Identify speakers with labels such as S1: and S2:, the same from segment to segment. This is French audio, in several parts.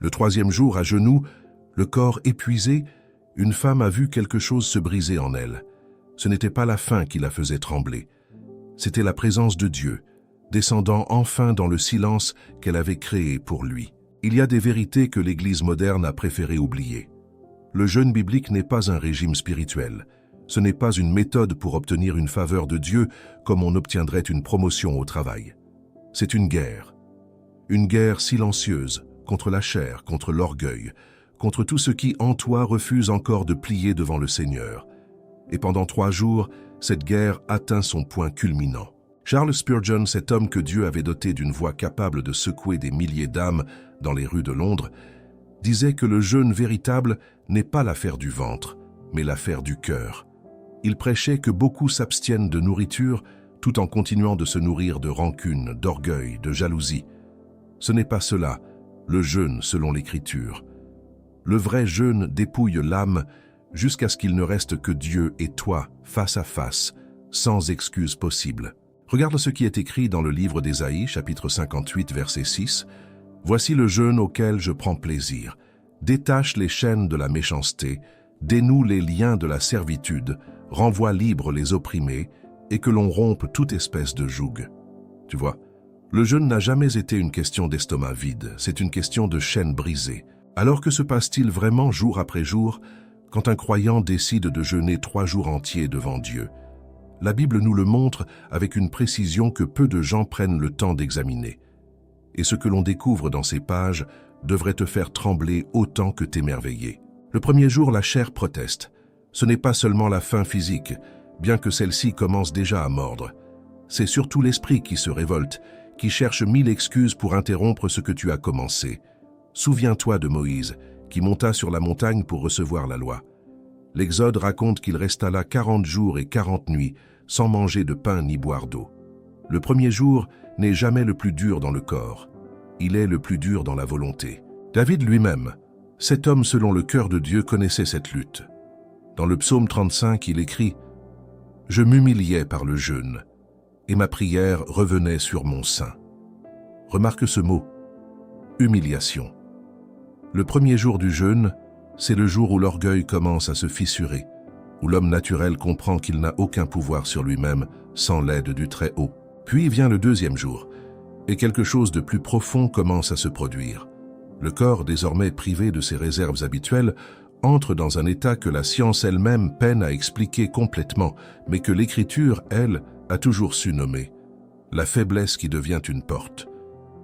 S1: Le troisième jour, à genoux, le corps épuisé, une femme a vu quelque chose se briser en elle. Ce n'était pas la faim qui la faisait trembler. C'était la présence de Dieu, descendant enfin dans le silence qu'elle avait créé pour lui. Il y a des vérités que l'Église moderne a préféré oublier. Le jeûne biblique n'est pas un régime spirituel. Ce n'est pas une méthode pour obtenir une faveur de Dieu comme on obtiendrait une promotion au travail. C'est une guerre silencieuse contre la chair, contre l'orgueil, contre tout ce qui en toi refuse encore de plier devant le Seigneur. Et pendant 3 jours, cette guerre atteint son point culminant. Charles Spurgeon, cet homme que Dieu avait doté d'une voix capable de secouer des milliers d'âmes dans les rues de Londres, disait que le jeûne véritable n'est pas l'affaire du ventre, mais l'affaire du cœur. Il prêchait que beaucoup s'abstiennent de nourriture tout en continuant de se nourrir de rancune, d'orgueil, de jalousie. Ce n'est pas cela, le jeûne selon l'Écriture. Le vrai jeûne dépouille l'âme jusqu'à ce qu'il ne reste que Dieu et toi, face à face, sans excuse possible. Regarde ce qui est écrit dans le livre d'Ésaïe, chapitre 58, verset 6. « Voici le jeûne auquel je prends plaisir. Détache les chaînes de la méchanceté, dénoue les liens de la servitude, renvoie libres les opprimés, et que l'on rompe toute espèce de joug. » Tu vois, le jeûne n'a jamais été une question d'estomac vide, c'est une question de chaîne brisée. Alors que se passe-t-il vraiment jour après jour quand un croyant décide de jeûner 3 jours entiers devant Dieu? La Bible nous le montre avec une précision que peu de gens prennent le temps d'examiner. Et ce que l'on découvre dans ces pages devrait te faire trembler autant que t'émerveiller. Le premier jour, la chair proteste. Ce n'est pas seulement la faim physique, bien que celle-ci commence déjà à mordre. C'est surtout l'esprit qui se révolte, qui cherche 1000 excuses pour interrompre ce que tu as commencé. Souviens-toi de Moïse, qui monta sur la montagne pour recevoir la loi. L'Exode raconte qu'il resta là 40 jours et 40 nuits, sans manger de pain ni boire d'eau. Le premier jour n'est jamais le plus dur dans le corps. Il est le plus dur dans la volonté. David lui-même, cet homme selon le cœur de Dieu, connaissait cette lutte. Dans le psaume 35, il écrit « Je m'humiliais par le jeûne, et ma prière revenait sur mon sein. » Remarque ce mot, humiliation. Le premier jour du jeûne, c'est le jour où l'orgueil commence à se fissurer, où l'homme naturel comprend qu'il n'a aucun pouvoir sur lui-même sans l'aide du Très-Haut. Puis vient le deuxième jour, et quelque chose de plus profond commence à se produire. Le corps, désormais privé de ses réserves habituelles, entre dans un état que la science elle-même peine à expliquer complètement, mais que l'Écriture, elle, a toujours su nommer. La faiblesse qui devient une porte.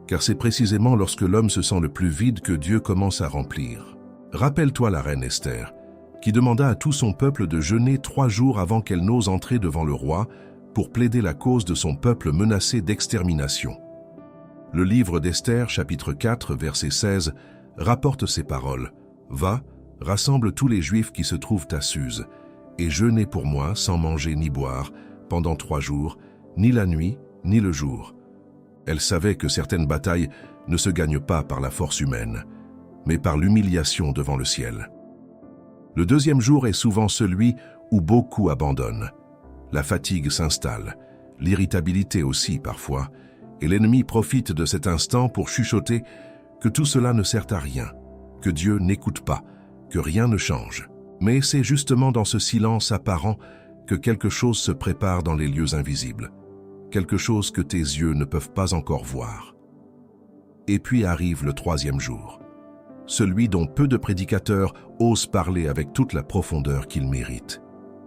S1: Car c'est précisément lorsque l'homme se sent le plus vide que Dieu commence à remplir. Rappelle-toi la reine Esther, qui demanda à tout son peuple de jeûner 3 jours avant qu'elle n'ose entrer devant le roi pour plaider la cause de son peuple menacé d'extermination. Le livre d'Esther, chapitre 4, verset 16, rapporte ces paroles. « Va, rassemble tous les Juifs qui se trouvent à Suse, et jeûnez pour moi sans manger ni boire, pendant 3 jours, ni la nuit, ni le jour. » Elle savait que certaines batailles ne se gagnent pas par la force humaine, mais par l'humiliation devant le ciel. Le deuxième jour est souvent celui où beaucoup abandonnent. La fatigue s'installe, l'irritabilité aussi parfois, et l'ennemi profite de cet instant pour chuchoter que tout cela ne sert à rien, que Dieu n'écoute pas, que rien ne change. Mais c'est justement dans ce silence apparent que quelque chose se prépare dans les lieux invisibles, quelque chose que tes yeux ne peuvent pas encore voir. Et puis arrive le troisième jour, celui dont peu de prédicateurs osent parler avec toute la profondeur qu'il mérite.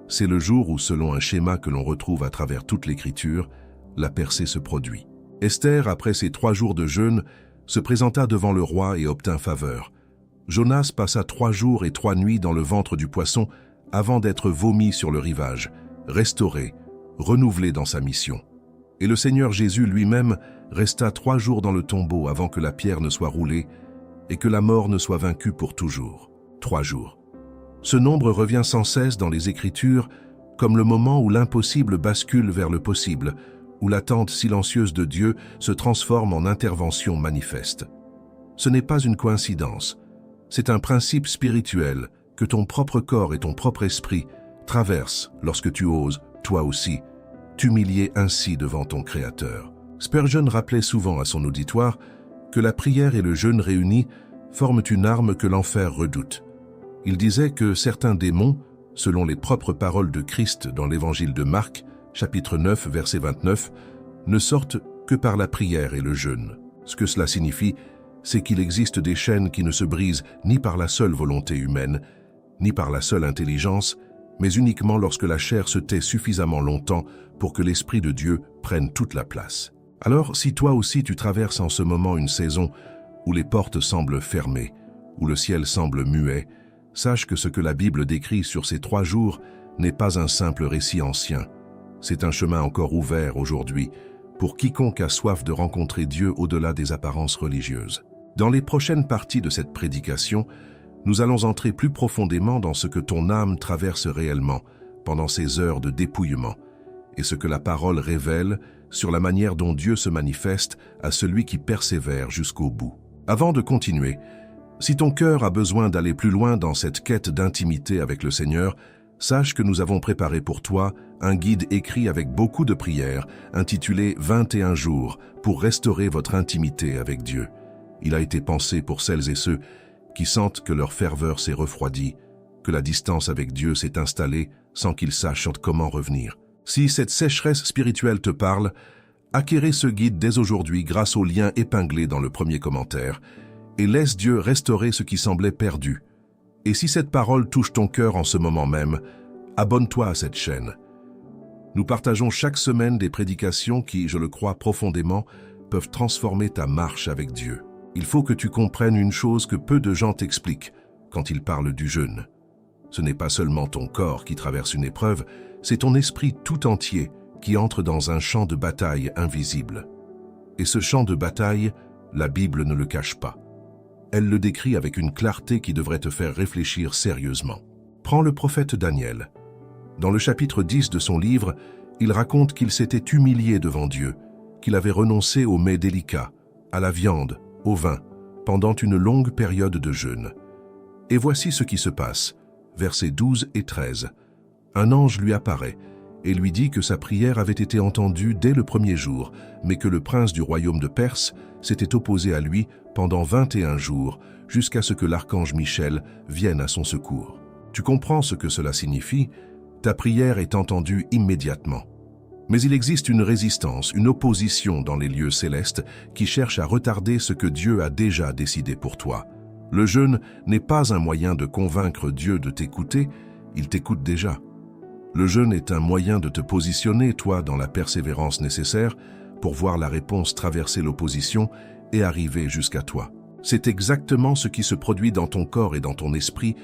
S1: C'est le jour où, selon un schéma que l'on retrouve à travers toute l'Écriture, la percée se produit. Esther, après ses 3 jours de jeûne, se présenta devant le roi et obtint faveur. Jonas passa 3 jours et 3 nuits dans le ventre du poisson avant d'être vomi sur le rivage, restauré, renouvelé dans sa mission. Et le Seigneur Jésus lui-même resta 3 jours dans le tombeau avant que la pierre ne soit roulée et que la mort ne soit vaincue pour toujours. 3 jours. Ce nombre revient sans cesse dans les Écritures comme le moment où l'impossible bascule vers le possible, où l'attente silencieuse de Dieu se transforme en intervention manifeste. Ce n'est pas une coïncidence, c'est un principe spirituel que ton propre corps et ton propre esprit traversent lorsque tu oses, toi aussi, t'humilier ainsi devant ton Créateur. Spurgeon rappelait souvent à son auditoire que la prière et le jeûne réunis forment une arme que l'enfer redoute. Il disait que certains démons, selon les propres paroles de Christ dans l'évangile de Marc, chapitre 9, verset 29, ne sortent que par la prière et le jeûne. Ce que cela signifie, c'est qu'il existe des chaînes qui ne se brisent ni par la seule volonté humaine, ni par la seule intelligence, mais uniquement lorsque la chair se tait suffisamment longtemps pour que l'Esprit de Dieu prenne toute la place. Alors, si toi aussi tu traverses en ce moment une saison où les portes semblent fermées, où le ciel semble muet, sache que ce que la Bible décrit sur ces 3 jours n'est pas un simple récit ancien. C'est un chemin encore ouvert aujourd'hui pour quiconque a soif de rencontrer Dieu au-delà des apparences religieuses. Dans les prochaines parties de cette prédication, nous allons entrer plus profondément dans ce que ton âme traverse réellement pendant ces heures de dépouillement et ce que la parole révèle sur la manière dont Dieu se manifeste à celui qui persévère jusqu'au bout. Avant de continuer, si ton cœur a besoin d'aller plus loin dans cette quête d'intimité avec le Seigneur, sache que nous avons préparé pour toi un guide écrit avec beaucoup de prières intitulé « 21 jours pour restaurer votre intimité avec Dieu ». Il a été pensé pour celles et ceux qui sentent que leur ferveur s'est refroidie, que la distance avec Dieu s'est installée sans qu'ils sachent comment revenir. Si cette sécheresse spirituelle te parle, acquérez ce guide dès aujourd'hui grâce au lien épinglé dans le premier commentaire et laisse Dieu restaurer ce qui semblait perdu. Et si cette parole touche ton cœur en ce moment même, abonne-toi à cette chaîne. Nous partageons chaque semaine des prédications qui, je le crois profondément, peuvent transformer ta marche avec Dieu. Il faut que tu comprennes une chose que peu de gens t'expliquent quand ils parlent du jeûne. Ce n'est pas seulement ton corps qui traverse une épreuve, c'est ton esprit tout entier qui entre dans un champ de bataille invisible. Et ce champ de bataille, la Bible ne le cache pas. Elle le décrit avec une clarté qui devrait te faire réfléchir sérieusement. Prends le prophète Daniel. Dans le chapitre 10 de son livre, il raconte qu'il s'était humilié devant Dieu, qu'il avait renoncé aux mets délicats, à la viande, au vin, pendant une longue période de jeûne. Et voici ce qui se passe, versets 12 et 13. Un ange lui apparaît et lui dit que sa prière avait été entendue dès le premier jour, mais que le prince du royaume de Perse s'était opposé à lui pendant 21 jours, jusqu'à ce que l'archange Michel vienne à son secours. Tu comprends ce que cela signifie? Ta prière est entendue immédiatement. Mais il existe une résistance, une opposition dans les lieux célestes qui cherche à retarder ce que Dieu a déjà décidé pour toi. Le jeûne n'est pas un moyen de convaincre Dieu de t'écouter, il t'écoute déjà. Le jeûne est un moyen de te positionner, toi, dans la persévérance nécessaire pour voir la réponse traverser l'opposition et arriver jusqu'à toi. C'est exactement ce qui se produit dans ton corps et dans ton esprit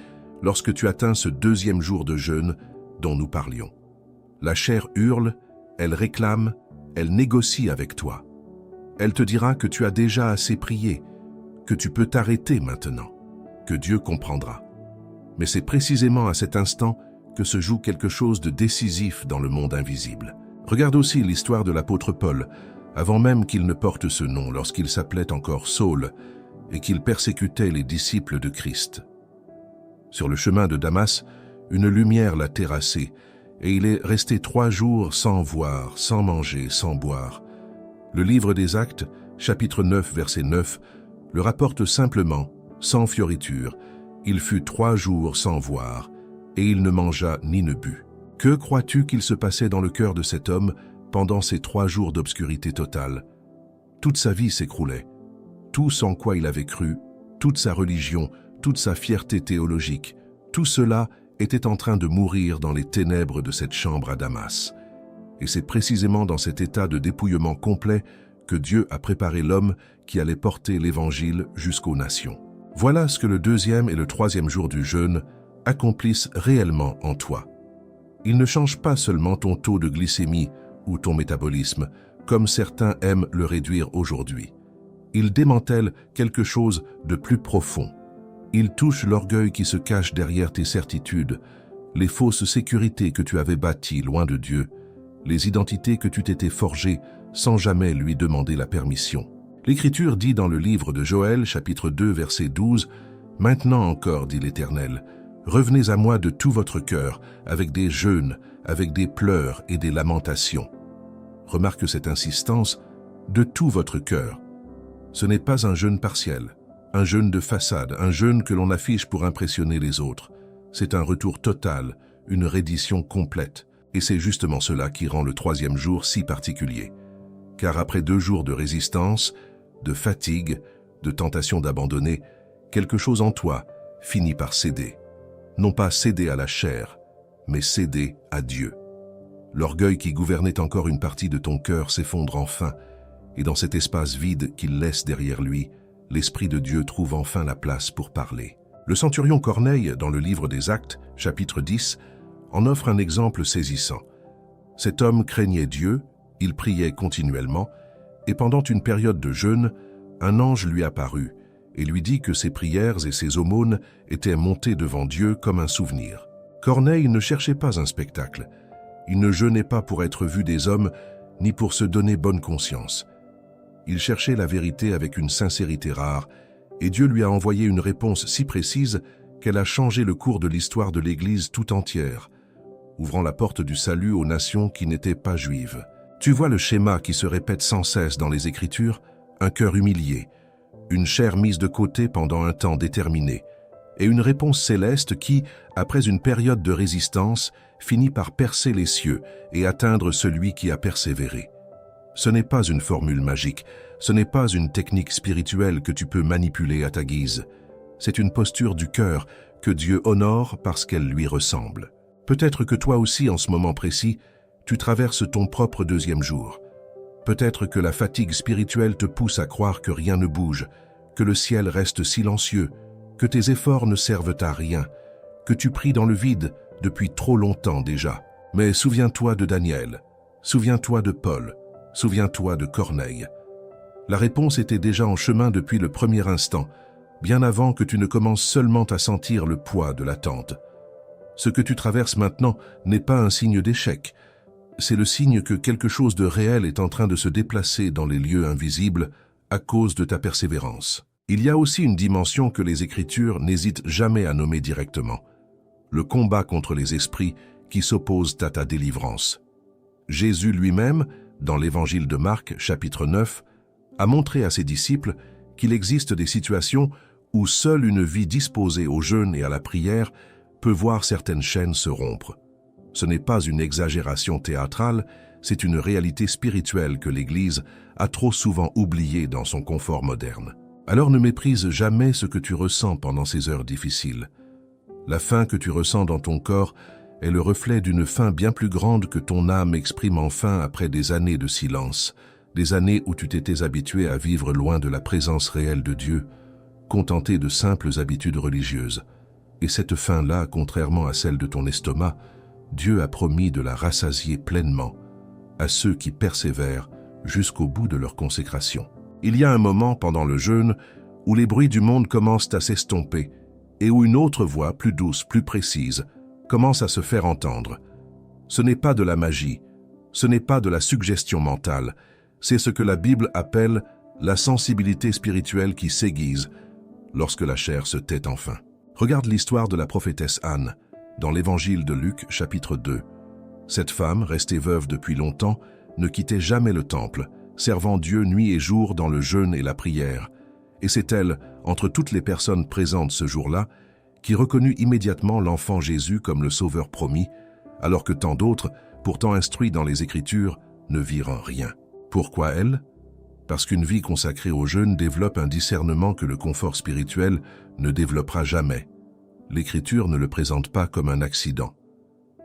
S1: lorsque tu atteins ce 2e jour de jeûne dont nous parlions. La chair hurle, elle réclame, elle négocie avec toi. Elle te dira que tu as déjà assez prié, que tu peux t'arrêter maintenant, que Dieu comprendra. Mais c'est précisément à cet instant que se joue quelque chose de décisif dans le monde invisible. Regarde aussi l'histoire de l'apôtre Paul, avant même qu'il ne porte ce nom, lorsqu'il s'appelait encore Saul et qu'il persécutait les disciples de Christ. Sur le chemin de Damas, une lumière l'a terrassé et il est resté 3 jours sans voir, sans manger, sans boire. Le livre des Actes, chapitre 9, verset 9, le rapporte simplement, sans fioriture. Il fut 3 jours sans voir, et il ne mangea ni ne but. Que crois-tu qu'il se passait dans le cœur de cet homme pendant ces 3 jours d'obscurité totale? Toute sa vie s'écroulait. Tout en quoi il avait cru, toute sa religion, toute sa fierté théologique, tout cela était en train de mourir dans les ténèbres de cette chambre à Damas. Et c'est précisément dans cet état de dépouillement complet que Dieu a préparé l'homme qui allait porter l'Évangile jusqu'aux nations. Voilà ce que le 2e et le 3e jour du jeûne accomplissent réellement en toi. Ils ne changent pas seulement ton taux de glycémie ou ton métabolisme, comme certains aiment le réduire aujourd'hui. Ils démantèlent quelque chose de plus profond. Ils touchent l'orgueil qui se cache derrière tes certitudes, les fausses sécurités que tu avais bâties loin de Dieu, les identités que tu t'étais forgées sans jamais lui demander la permission. L'Écriture dit dans le livre de Joël, chapitre 2, verset 12, « Maintenant encore, dit l'Éternel, revenez à moi de tout votre cœur, avec des jeûnes, avec des pleurs et des lamentations. » Remarque cette insistance, « de tout votre cœur ». Ce n'est pas un jeûne partiel, Un jeûne de façade, un jeûne que l'on affiche pour impressionner les autres. C'est un retour total, une reddition complète. Et c'est justement cela qui rend le 3e jour si particulier. Car après 2 jours de résistance, de fatigue, de tentation d'abandonner, quelque chose en toi finit par céder. Non pas céder à la chair, mais céder à Dieu. L'orgueil qui gouvernait encore une partie de ton cœur s'effondre enfin, et dans cet espace vide qu'il laisse derrière lui, l'Esprit de Dieu trouve enfin la place pour parler. Le centurion Corneille, dans le livre des Actes, chapitre 10, en offre un exemple saisissant. Cet homme craignait Dieu, il priait continuellement, et pendant une période de jeûne, un ange lui apparut et lui dit que ses prières et ses aumônes étaient montées devant Dieu comme un souvenir. Corneille ne cherchait pas un spectacle. Il ne jeûnait pas pour être vu des hommes, ni pour se donner bonne conscience. Il cherchait la vérité avec une sincérité rare, et Dieu lui a envoyé une réponse si précise qu'elle a changé le cours de l'histoire de l'Église tout entière, ouvrant la porte du salut aux nations qui n'étaient pas juives. Tu vois le schéma qui se répète sans cesse dans les Écritures, un cœur humilié, une chair mise de côté pendant un temps déterminé, et une réponse céleste qui, après une période de résistance, finit par percer les cieux et atteindre celui qui a persévéré. Ce n'est pas une formule magique, ce n'est pas une technique spirituelle que tu peux manipuler à ta guise. C'est une posture du cœur que Dieu honore parce qu'elle lui ressemble. Peut-être que toi aussi, en ce moment précis, tu traverses ton propre 2e jour. Peut-être que la fatigue spirituelle te pousse à croire que rien ne bouge, que le ciel reste silencieux, que tes efforts ne servent à rien, que tu pries dans le vide depuis trop longtemps déjà. Mais souviens-toi de Daniel, souviens-toi de Paul, souviens-toi de Corneille. La réponse était déjà en chemin depuis le premier instant, bien avant que tu ne commences seulement à sentir le poids de l'attente. Ce que tu traverses maintenant n'est pas un signe d'échec, c'est le signe que quelque chose de réel est en train de se déplacer dans les lieux invisibles à cause de ta persévérance. Il y a aussi une dimension que les Écritures n'hésitent jamais à nommer directement, le combat contre les esprits qui s'opposent à ta délivrance. Jésus lui-même, dans l'Évangile de Marc, chapitre 9, a montré à ses disciples qu'il existe des situations où seule une vie disposée au jeûne et à la prière peut voir certaines chaînes se rompre. Ce n'est pas une exagération théâtrale, c'est une réalité spirituelle que l'Église a trop souvent oubliée dans son confort moderne. Alors ne méprise jamais ce que tu ressens pendant ces heures difficiles. La faim que tu ressens dans ton corps est le reflet d'une faim bien plus grande que ton âme exprime enfin après des années de silence, des années où tu t'étais habitué à vivre loin de la présence réelle de Dieu, contenté de simples habitudes religieuses. Et cette faim-là, contrairement à celle de ton estomac, Dieu a promis de la rassasier pleinement à ceux qui persévèrent jusqu'au bout de leur consécration. Il y a un moment pendant le jeûne où les bruits du monde commencent à s'estomper et où une autre voix, plus douce, plus précise, commence à se faire entendre. Ce n'est pas de la magie, ce n'est pas de la suggestion mentale, c'est ce que la Bible appelle la sensibilité spirituelle qui s'aiguise lorsque la chair se tait enfin. Regarde l'histoire de la prophétesse Anne, dans l'Évangile de Luc, chapitre 2. Cette femme, restée veuve depuis longtemps, ne quittait jamais le temple, servant Dieu nuit et jour dans le jeûne et la prière. Et c'est elle, entre toutes les personnes présentes ce jour-là, qui reconnut immédiatement l'enfant Jésus comme le sauveur promis, alors que tant d'autres, pourtant instruits dans les Écritures, ne virent rien. Pourquoi elle? Parce qu'une vie consacrée au jeûne développe un discernement que le confort spirituel ne développera jamais. L'Écriture ne le présente pas comme un accident.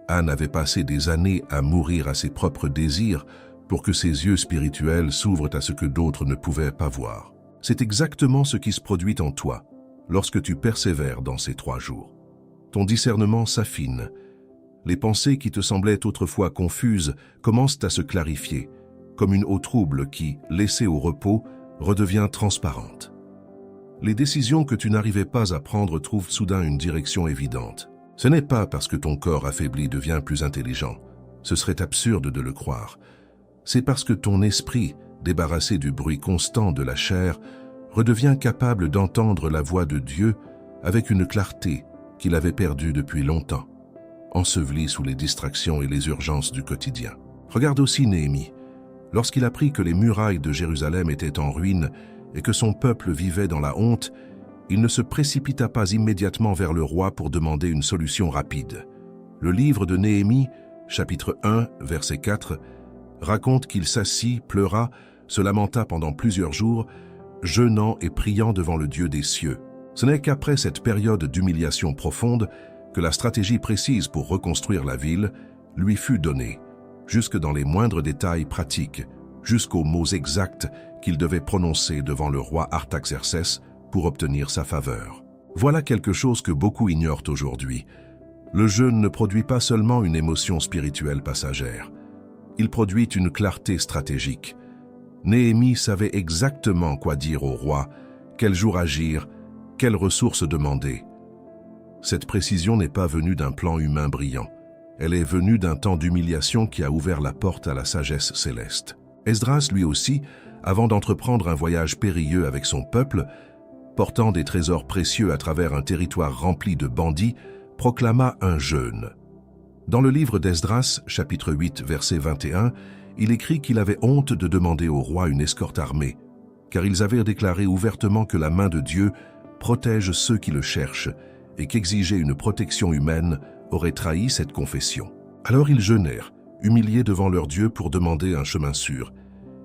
S1: Anne avait passé des années à mourir à ses propres désirs pour que ses yeux spirituels s'ouvrent à ce que d'autres ne pouvaient pas voir. C'est exactement ce qui se produit en toi lorsque tu persévères dans ces 3 jours. Ton discernement s'affine. Les pensées qui te semblaient autrefois confuses commencent à se clarifier, comme une eau trouble qui, laissée au repos, redevient transparente. Les décisions que tu n'arrivais pas à prendre trouvent soudain une direction évidente. Ce n'est pas parce que ton corps affaibli devient plus intelligent. Ce serait absurde de le croire. C'est parce que ton esprit, débarrassé du bruit constant de la chair, redevient capable d'entendre la voix de Dieu avec une clarté qu'il avait perdue depuis longtemps, enseveli sous les distractions et les urgences du quotidien. Regarde aussi Néhémie. Lorsqu'il apprit que les murailles de Jérusalem étaient en ruine et que son peuple vivait dans la honte, Il ne se précipita pas immédiatement vers le roi pour demander une solution rapide. Le livre de Néhémie, chapitre 1, verset 4, raconte qu'il s'assit, pleura, se lamenta pendant plusieurs jours, jeûnant et priant devant le Dieu des cieux. Ce n'est qu'après cette période d'humiliation profonde que la stratégie précise pour reconstruire la ville lui fut donnée, jusque dans les moindres détails pratiques, jusqu'aux mots exacts qu'il devait prononcer devant le roi Artaxercès pour obtenir sa faveur. Voilà quelque chose que beaucoup ignorent aujourd'hui. Le jeûne ne produit pas seulement une émotion spirituelle passagère. Il produit une clarté stratégique. Néhémie savait exactement quoi dire au roi, quel jour agir, quelles ressources demander. Cette précision n'est pas venue d'un plan humain brillant. Elle est venue d'un temps d'humiliation qui a ouvert la porte à la sagesse céleste. Esdras, lui aussi, avant d'entreprendre un voyage périlleux avec son peuple, portant des trésors précieux à travers un territoire rempli de bandits, proclama un jeûne. Dans le livre d'Esdras, chapitre 8, verset 21, il écrit qu'il avait honte de demander au roi une escorte armée, car ils avaient déclaré ouvertement que la main de Dieu protège ceux qui le cherchent et qu'exiger une protection humaine aurait trahi cette confession. Alors ils jeûnèrent, humiliés devant leur Dieu pour demander un chemin sûr,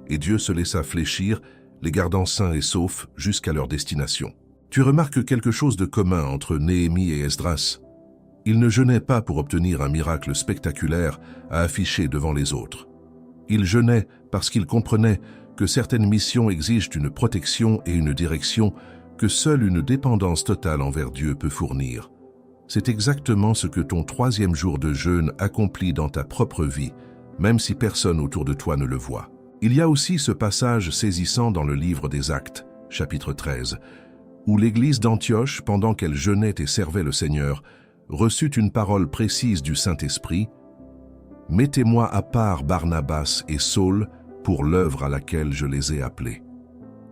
S1: et Dieu se laissa fléchir, les gardant sains et saufs jusqu'à leur destination. Tu remarques quelque chose de commun entre Néhémie et Esdras. Ils ne jeûnaient pas pour obtenir un miracle spectaculaire à afficher devant les autres. Ils jeûnaient parce qu'ils comprenaient que certaines missions exigent une protection et une direction que seule une dépendance totale envers Dieu peut fournir. C'est exactement ce que ton 3e jour de jeûne accomplit dans ta propre vie, même si personne autour de toi ne le voit. Il y a aussi ce passage saisissant dans le livre des Actes, chapitre 13, où l'église d'Antioche, pendant qu'elle jeûnait et servait le Seigneur, reçut une parole précise du Saint-Esprit: « Mettez-moi à part Barnabas et Saul pour l'œuvre à laquelle je les ai appelés. »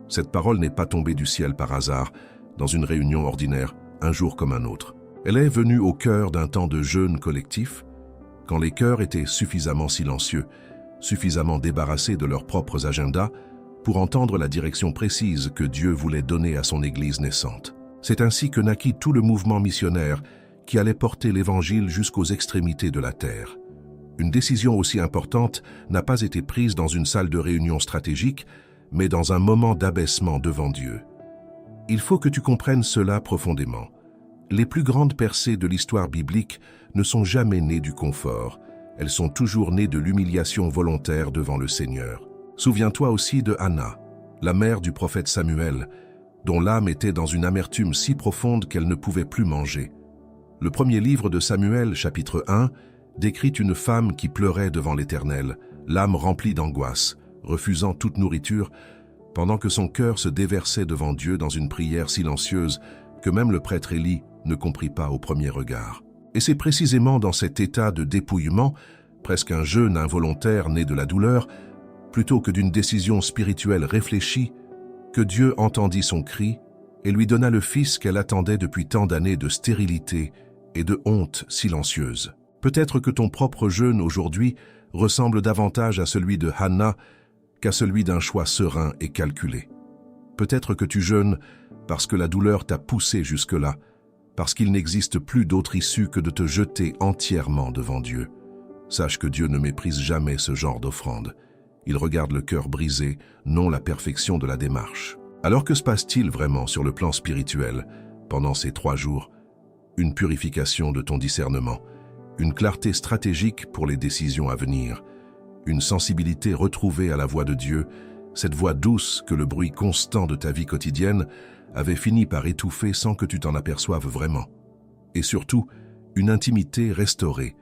S1: Cette parole n'est pas tombée du ciel par hasard, dans une réunion ordinaire, un jour comme un autre. Elle est venue au cœur d'un temps de jeûne collectif, quand les cœurs étaient suffisamment silencieux, suffisamment débarrassés de leurs propres agendas pour entendre la direction précise que Dieu voulait donner à son Église naissante. C'est ainsi que naquit tout le mouvement missionnaire qui allait porter l'Évangile jusqu'aux extrémités de la terre. Une décision aussi importante n'a pas été prise dans une salle de réunion stratégique, mais dans un moment d'abaissement devant Dieu. Il faut que tu comprennes cela profondément. Les plus grandes percées de l'histoire biblique ne sont jamais nées du confort. Elles sont toujours nées de l'humiliation volontaire devant le Seigneur. Souviens-toi aussi de Anna, la mère du prophète Samuel, dont l'âme était dans une amertume si profonde qu'elle ne pouvait plus manger. Le premier livre de Samuel, chapitre 1, décrit une femme qui pleurait devant l'Éternel, l'âme remplie d'angoisse, refusant toute nourriture, pendant que son cœur se déversait devant Dieu dans une prière silencieuse que même le prêtre Élie ne comprit pas au premier regard. Et c'est précisément dans cet état de dépouillement, presque un jeûne involontaire né de la douleur, plutôt que d'une décision spirituelle réfléchie, que Dieu entendit son cri et lui donna le fils qu'elle attendait depuis tant d'années de stérilité et de honte silencieuse. Peut-être que ton propre jeûne aujourd'hui ressemble davantage à celui de Hannah qu'à celui d'un choix serein et calculé. Peut-être que tu jeûnes parce que la douleur t'a poussé jusque-là, parce qu'il n'existe plus d'autre issue que de te jeter entièrement devant Dieu. Sache que Dieu ne méprise jamais ce genre d'offrande. Il regarde le cœur brisé, non la perfection de la démarche. Alors que se passe-t-il vraiment sur le plan spirituel pendant ces 3 jours? Une purification de ton discernement, une clarté stratégique pour les décisions à venir, une sensibilité retrouvée à la voix de Dieu, cette voix douce que le bruit constant de ta vie quotidienne avait fini par étouffer sans que tu t'en aperçoives vraiment. Et surtout, une intimité restaurée,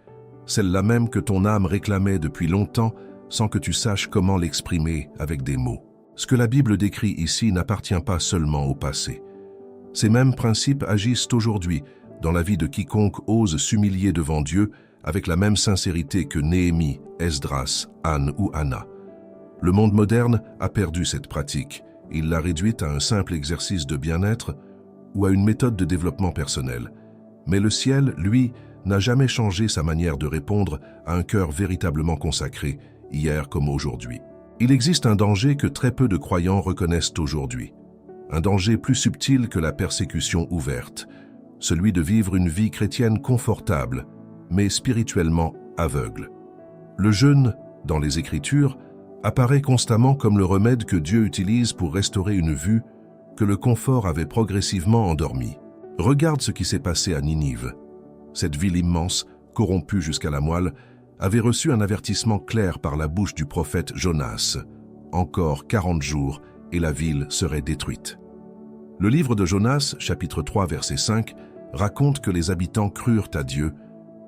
S1: celle-là même que ton âme réclamait depuis longtemps sans que tu saches comment l'exprimer avec des mots. Ce que la Bible décrit ici n'appartient pas seulement au passé. Ces mêmes principes agissent aujourd'hui dans la vie de quiconque ose s'humilier devant Dieu avec la même sincérité que Néhémie, Esdras, Anne ou Anna. Le monde moderne a perdu cette pratique. Il l'a réduite à un simple exercice de bien-être ou à une méthode de développement personnel. Mais le ciel, lui, n'a jamais changé sa manière de répondre à un cœur véritablement consacré, hier comme aujourd'hui. Il existe un danger que très peu de croyants reconnaissent aujourd'hui. un danger plus subtil que la persécution ouverte, celui de vivre une vie chrétienne confortable, mais spirituellement aveugle. Le jeûne, dans les Écritures, apparaît constamment comme le remède que Dieu utilise pour restaurer une vue que le confort avait progressivement endormie. Regarde ce qui s'est passé à Ninive. Cette ville immense, corrompue jusqu'à la moelle, avait reçu un avertissement clair par la bouche du prophète Jonas. Encore 40 jours et la ville serait détruite. Le livre de Jonas, chapitre 3, verset 5, raconte que les habitants crurent à Dieu,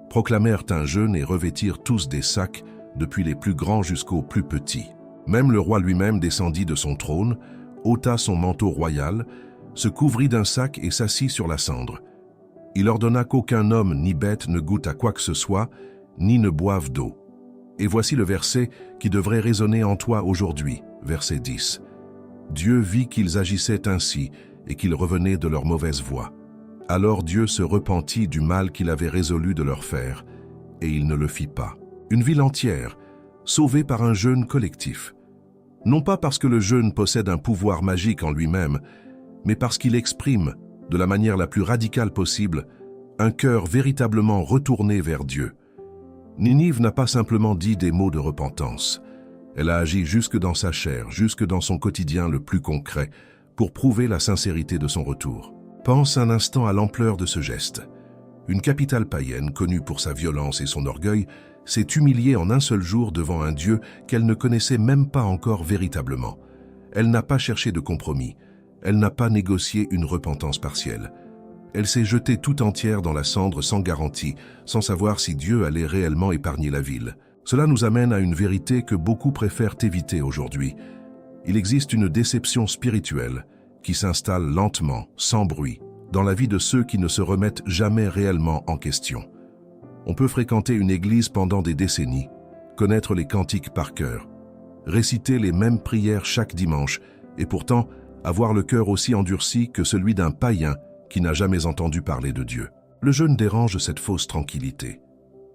S1: proclamèrent un jeûne et revêtirent tous des sacs, depuis les plus grands jusqu'aux plus petits. Même le roi lui-même descendit de son trône, ôta son manteau royal, se couvrit d'un sac et s'assit sur la cendre. Il ordonna qu'aucun homme ni bête ne goûte à quoi que ce soit, ni ne boive d'eau. Et voici le verset qui devrait résonner en toi aujourd'hui, verset 10. Dieu vit qu'ils agissaient ainsi et qu'ils revenaient de leur mauvaise voie. Alors Dieu se repentit du mal qu'il avait résolu de leur faire, et il ne le fit pas. Une ville entière, sauvée par un jeûne collectif. Non pas parce que le jeûne possède un pouvoir magique en lui-même, mais parce qu'il exprime, de la manière la plus radicale possible, un cœur véritablement retourné vers Dieu. Ninive n'a pas simplement dit des mots de repentance. Elle a agi jusque dans sa chair, jusque dans son quotidien le plus concret, pour prouver la sincérité de son retour. Pense un instant à l'ampleur de ce geste. Une capitale païenne, connue pour sa violence et son orgueil, s'est humiliée en un seul jour devant un Dieu qu'elle ne connaissait même pas encore véritablement. Elle n'a pas cherché de compromis. Elle n'a pas négocié une repentance partielle. Elle s'est jetée tout entière dans la cendre sans garantie, sans savoir si Dieu allait réellement épargner la ville. Cela nous amène à une vérité que beaucoup préfèrent éviter aujourd'hui. Il existe une déception spirituelle qui s'installe lentement, sans bruit, dans la vie de ceux qui ne se remettent jamais réellement en question. On peut fréquenter une église pendant des décennies, connaître les cantiques par cœur, réciter les mêmes prières chaque dimanche, et pourtant avoir le cœur aussi endurci que celui d'un païen qui n'a jamais entendu parler de Dieu. Le jeûne dérange cette fausse tranquillité.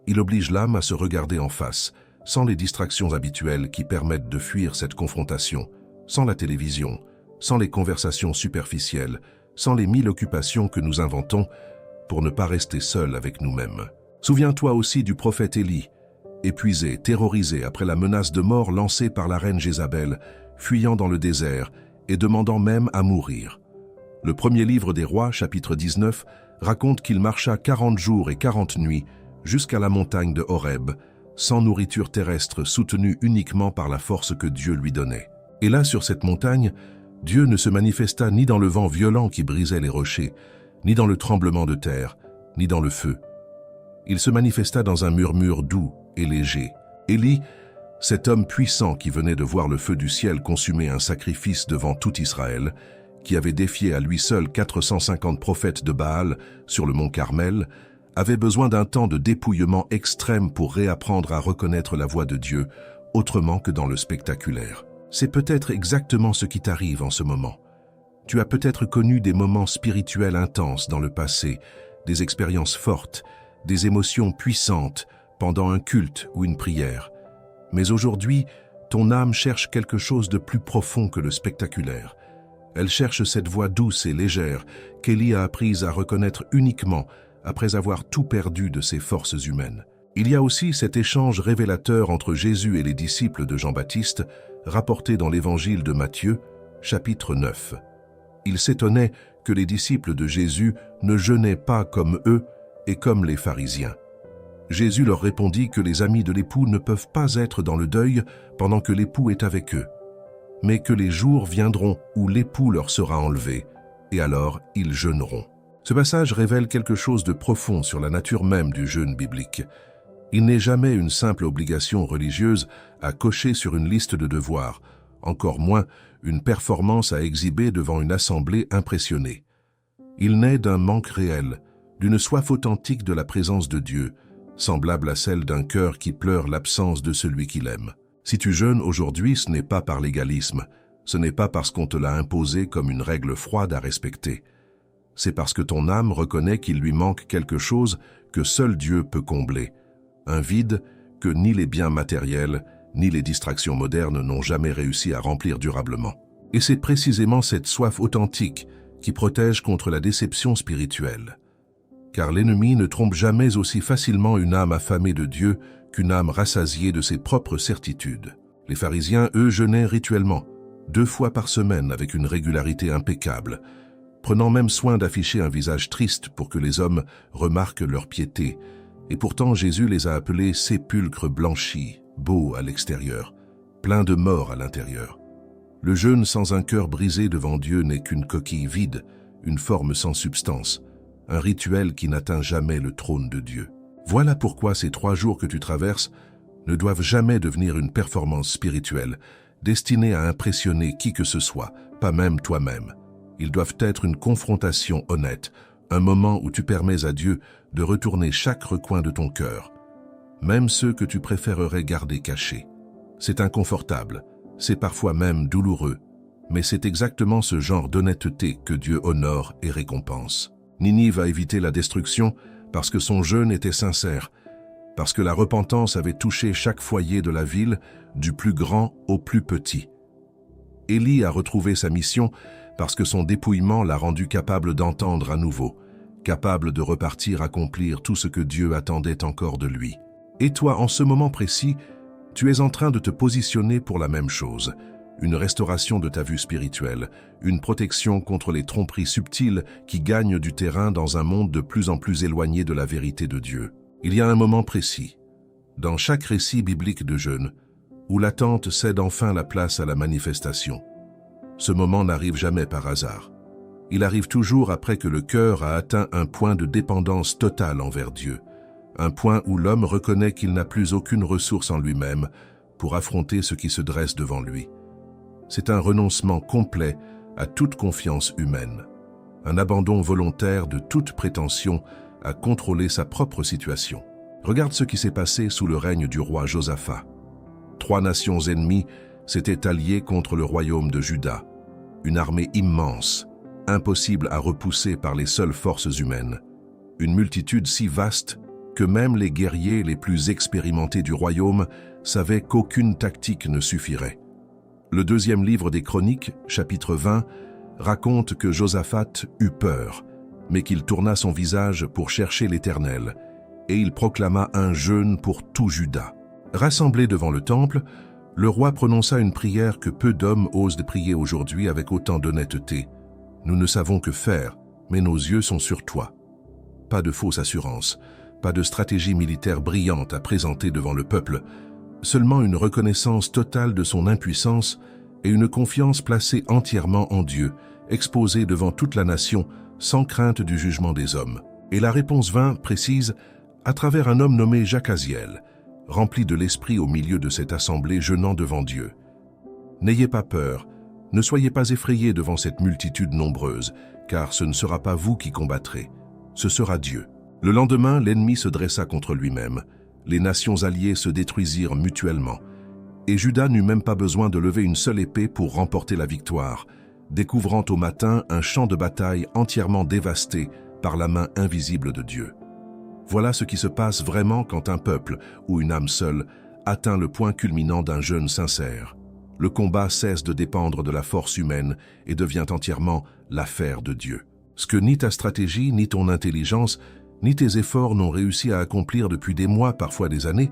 S1: Il oblige l'âme à se regarder en face, sans les distractions habituelles qui permettent de fuir cette confrontation, sans la télévision, sans les conversations superficielles, sans les 1000 occupations que nous inventons pour ne pas rester seuls avec nous-mêmes. Souviens-toi aussi du prophète Élie, épuisé, terrorisé après la menace de mort lancée par la reine Jézabel, fuyant dans le désert et demandant même à mourir. Le premier livre des rois, chapitre 19, raconte qu'il marcha 40 jours et 40 nuits jusqu'à la montagne de Horeb, sans nourriture terrestre, soutenue uniquement par la force que Dieu lui donnait. Et là, sur cette montagne, Dieu ne se manifesta ni dans le vent violent qui brisait les rochers, ni dans le tremblement de terre, ni dans le feu. Il se manifesta dans un murmure doux et léger. Élie, cet homme puissant qui venait de voir le feu du ciel consumer un sacrifice devant tout Israël, qui avait défié à lui seul 450 prophètes de Baal sur le mont Carmel, avait besoin d'un temps de dépouillement extrême pour réapprendre à reconnaître la voix de Dieu, autrement que dans le spectaculaire. C'est peut-être exactement ce qui t'arrive en ce moment. Tu as peut-être connu des moments spirituels intenses dans le passé, des expériences fortes, des émotions puissantes pendant un culte ou une prière. Mais aujourd'hui, ton âme cherche quelque chose de plus profond que le spectaculaire. Elle cherche cette voix douce et légère qu'Élie a apprise à reconnaître uniquement après avoir tout perdu de ses forces humaines. Il y a aussi cet échange révélateur entre Jésus et les disciples de Jean-Baptiste, rapporté dans l'évangile de Matthieu, chapitre 9. Il s'étonnait que les disciples de Jésus ne jeûnaient pas comme eux et comme les pharisiens. Jésus leur répondit que les amis de l'époux ne peuvent pas être dans le deuil pendant que l'époux est avec eux, mais que les jours viendront où l'époux leur sera enlevé, et alors ils jeûneront. Ce passage révèle quelque chose de profond sur la nature même du jeûne biblique. Il n'est jamais une simple obligation religieuse à cocher sur une liste de devoirs, encore moins une performance à exhiber devant une assemblée impressionnée. Il naît d'un manque réel, d'une soif authentique de la présence de Dieu, semblable à celle d'un cœur qui pleure l'absence de celui qu'il aime. Si tu jeûnes aujourd'hui, ce n'est pas par légalisme, ce n'est pas parce qu'on te l'a imposé comme une règle froide à respecter. C'est parce que ton âme reconnaît qu'il lui manque quelque chose que seul Dieu peut combler, un vide que ni les biens matériels, ni les distractions modernes n'ont jamais réussi à remplir durablement. Et c'est précisément cette soif authentique qui protège contre la déception spirituelle. Car l'ennemi ne trompe jamais aussi facilement une âme affamée de Dieu qu'une âme rassasiée de ses propres certitudes. Les pharisiens, eux, jeûnaient rituellement, 2 fois par semaine avec une régularité impeccable, prenant même soin d'afficher un visage triste pour que les hommes remarquent leur piété. Et pourtant Jésus les a appelés sépulcres blanchis, beaux à l'extérieur, pleins de mort à l'intérieur. Le jeûne sans un cœur brisé devant Dieu n'est qu'une coquille vide, une forme sans substance, un rituel qui n'atteint jamais le trône de Dieu. Voilà pourquoi ces 3 jours que tu traverses ne doivent jamais devenir une performance spirituelle, destinée à impressionner qui que ce soit, pas même toi-même. Ils doivent être une confrontation honnête, un moment où tu permets à Dieu de retourner chaque recoin de ton cœur, même ceux que tu préférerais garder cachés. C'est inconfortable, c'est parfois même douloureux, mais c'est exactement ce genre d'honnêteté que Dieu honore et récompense. Ninive a évité la destruction parce que son jeûne était sincère, parce que la repentance avait touché chaque foyer de la ville, du plus grand au plus petit. Élie a retrouvé sa mission parce que son dépouillement l'a rendu capable d'entendre à nouveau, capable de repartir accomplir tout ce que Dieu attendait encore de lui. Et toi, en ce moment précis, tu es en train de te positionner pour la même chose, une restauration de ta vue spirituelle, une protection contre les tromperies subtiles qui gagnent du terrain dans un monde de plus en plus éloigné de la vérité de Dieu. Il y a un moment précis, dans chaque récit biblique de jeûne, où l'attente cède enfin la place à la manifestation. Ce moment n'arrive jamais par hasard. Il arrive toujours après que le cœur a atteint un point de dépendance totale envers Dieu, un point où l'homme reconnaît qu'il n'a plus aucune ressource en lui-même pour affronter ce qui se dresse devant lui. C'est un renoncement complet à toute confiance humaine, un abandon volontaire de toute prétention à contrôler sa propre situation. Regarde ce qui s'est passé sous le règne du roi Josaphat. 3 nations ennemies s'étaient alliées contre le royaume de Juda, une armée immense, impossible à repousser par les seules forces humaines, une multitude si vaste que même les guerriers les plus expérimentés du royaume savaient qu'aucune tactique ne suffirait. Le 2e livre des Chroniques, chapitre 20, raconte que Josaphat eut peur, mais qu'il tourna son visage pour chercher l'Éternel, et il proclama un jeûne pour tout Juda. Rassemblé devant le temple, le roi prononça une prière que peu d'hommes osent prier aujourd'hui avec autant d'honnêteté. Nous ne savons que faire, mais nos yeux sont sur toi. Pas de fausse assurance, pas de stratégie militaire brillante à présenter devant le peuple, seulement une reconnaissance totale de son impuissance et une confiance placée entièrement en Dieu, exposée devant toute la nation, sans crainte du jugement des hommes. Et la réponse vint, précise, à travers un homme nommé Jacaziel, rempli de l'esprit au milieu de cette assemblée jeûnant devant Dieu. N'ayez pas peur, ne soyez pas effrayés devant cette multitude nombreuse, car ce ne sera pas vous qui combattrez, ce sera Dieu. Le lendemain, l'ennemi se dressa contre lui-même. Les nations alliées se détruisirent mutuellement. Et Juda n'eut même pas besoin de lever une seule épée pour remporter la victoire, découvrant au matin un champ de bataille entièrement dévasté par la main invisible de Dieu. Voilà ce qui se passe vraiment quand un peuple, ou une âme seule, atteint le point culminant d'un jeûne sincère. Le combat cesse de dépendre de la force humaine et devient entièrement l'affaire de Dieu. Ce que ni ta stratégie, ni ton intelligence, ni tes efforts n'ont réussi à accomplir depuis des mois, parfois des années,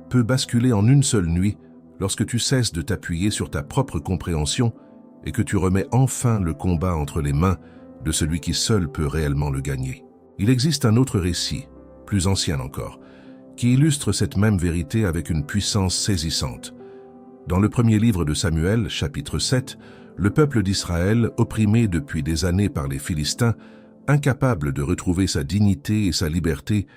S1: peut basculer en une seule nuit lorsque tu cesses de t'appuyer sur ta propre compréhension et que tu remets enfin le combat entre les mains de celui qui seul peut réellement le gagner. Il existe un autre récit, plus ancien encore, qui illustre cette même vérité avec une puissance saisissante. Dans le premier livre de Samuel, chapitre 7, le peuple d'Israël, opprimé depuis des années par les Philistins, incapable de retrouver sa dignité et sa liberté,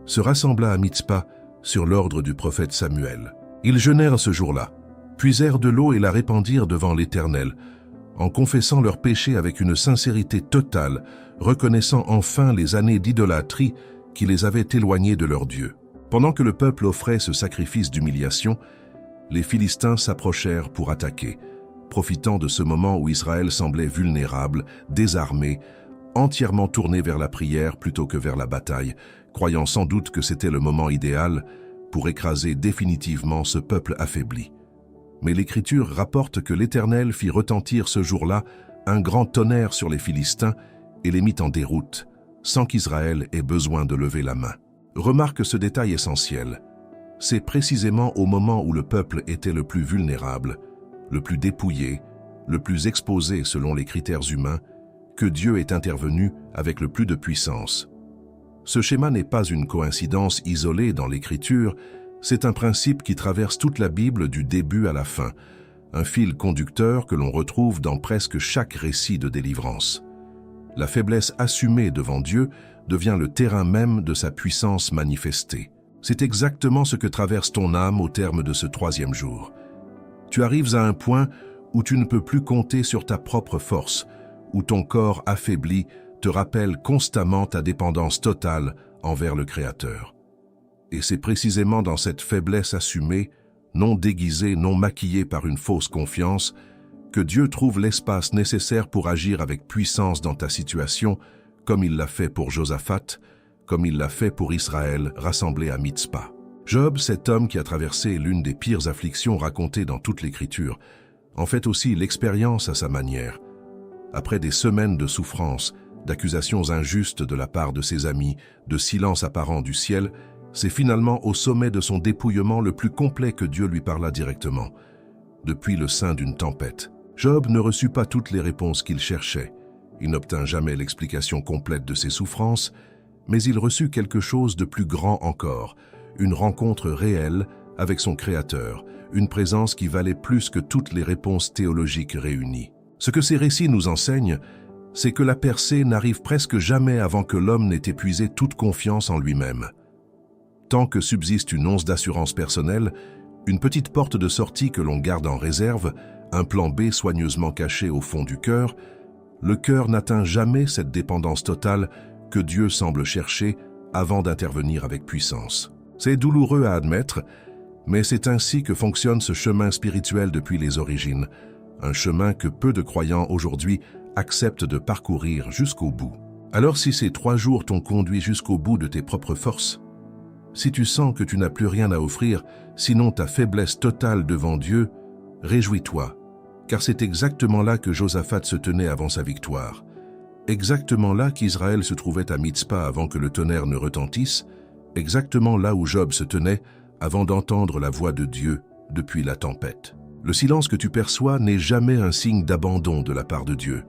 S1: se rassembla à Mitzpa sur l'ordre du prophète Samuel. Ils jeûnèrent ce jour-là, puisèrent de l'eau et la répandirent devant l'Éternel, en confessant leurs péchés avec une sincérité totale, reconnaissant enfin les années d'idolâtrie qui les avaient éloignés de leur Dieu. Pendant que le peuple offrait ce sacrifice d'humiliation, les Philistins s'approchèrent pour attaquer, profitant de ce moment où Israël semblait vulnérable, désarmé, entièrement tourné vers la prière plutôt que vers la bataille, croyant sans doute que c'était le moment idéal pour écraser définitivement ce peuple affaibli. Mais l'Écriture rapporte que l'Éternel fit retentir ce jour-là un grand tonnerre sur les Philistins et les mit en déroute, sans qu'Israël ait besoin de lever la main. Remarque ce détail essentiel. C'est précisément au moment où le peuple était le plus vulnérable, le plus dépouillé, le plus exposé selon les critères humains, que Dieu est intervenu avec le plus de puissance. Ce schéma n'est pas une coïncidence isolée dans l'Écriture, c'est un principe qui traverse toute la Bible du début à la fin, un fil conducteur que l'on retrouve dans presque chaque récit de délivrance. La faiblesse assumée devant Dieu devient le terrain même de sa puissance manifestée. C'est exactement ce que traverse ton âme au terme de ce 3e jour. Tu arrives à un point où tu ne peux plus compter sur ta propre force, où ton corps affaibli te rappelle constamment ta dépendance totale envers le Créateur. Et c'est précisément dans cette faiblesse assumée, non déguisée, non maquillée par une fausse confiance, que Dieu trouve l'espace nécessaire pour agir avec puissance dans ta situation, comme il l'a fait pour Josaphat, comme il l'a fait pour Israël rassemblé à Mitzpah. Job, cet homme qui a traversé l'une des pires afflictions racontées dans toute l'Écriture, en fait aussi l'expérience à sa manière. Après des semaines de souffrance, d'accusations injustes de la part de ses amis, de silence apparent du ciel, c'est finalement au sommet de son dépouillement le plus complet que Dieu lui parla directement, depuis le sein d'une tempête. Job ne reçut pas toutes les réponses qu'il cherchait. Il n'obtint jamais l'explication complète de ses souffrances, mais il reçut quelque chose de plus grand encore, une rencontre réelle avec son Créateur, une présence qui valait plus que toutes les réponses théologiques réunies. Ce que ces récits nous enseignent, c'est que la percée n'arrive presque jamais avant que l'homme n'ait épuisé toute confiance en lui-même. Tant que subsiste une once d'assurance personnelle, une petite porte de sortie que l'on garde en réserve, un plan B soigneusement caché au fond du cœur, le cœur n'atteint jamais cette dépendance totale que Dieu semble chercher avant d'intervenir avec puissance. C'est douloureux à admettre, mais c'est ainsi que fonctionne ce chemin spirituel depuis les origines, un chemin que peu de croyants aujourd'hui acceptent de parcourir jusqu'au bout. Alors si ces 3 jours t'ont conduit jusqu'au bout de tes propres forces, si tu sens que tu n'as plus rien à offrir, sinon ta faiblesse totale devant Dieu, réjouis-toi, car c'est exactement là que Josaphat se tenait avant sa victoire. Exactement là qu'Israël se trouvait à Mitzpah avant que le tonnerre ne retentisse, exactement là où Job se tenait avant d'entendre la voix de Dieu depuis la tempête. Le silence que tu perçois n'est jamais un signe d'abandon de la part de Dieu.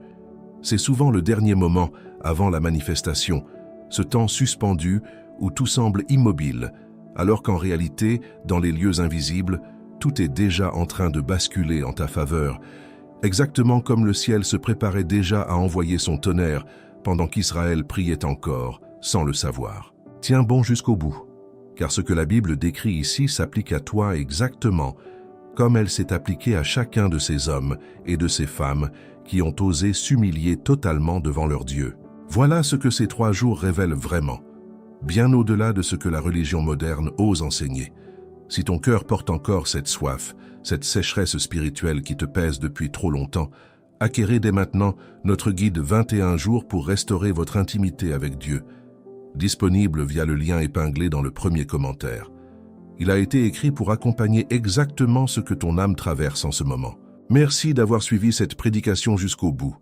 S1: C'est souvent le dernier moment avant la manifestation, ce temps suspendu où tout semble immobile, alors qu'en réalité, dans les lieux invisibles, tout est déjà en train de basculer en ta faveur, exactement comme le ciel se préparait déjà à envoyer son tonnerre pendant qu'Israël priait encore, sans le savoir. Tiens bon jusqu'au bout, car ce que la Bible décrit ici s'applique à toi exactement comme elle s'est appliquée à chacun de ces hommes et de ces femmes qui ont osé s'humilier totalement devant leur Dieu. Voilà ce que ces 3 jours révèlent vraiment, bien au-delà de ce que la religion moderne ose enseigner. Si ton cœur porte encore cette soif, cette sécheresse spirituelle qui te pèse depuis trop longtemps, acquérez dès maintenant notre guide 21 jours pour restaurer votre intimité avec Dieu, disponible via le lien épinglé dans le premier commentaire. Il a été écrit pour accompagner exactement ce que ton âme traverse en ce moment. Merci d'avoir suivi cette prédication jusqu'au bout.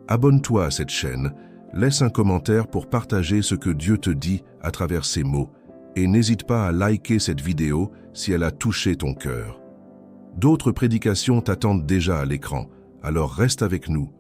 S1: Abonne-toi à cette chaîne, laisse un commentaire pour partager ce que Dieu te dit à travers ces mots et n'hésite pas à liker cette vidéo si elle a touché ton cœur. D'autres prédications t'attendent déjà à l'écran, alors reste avec nous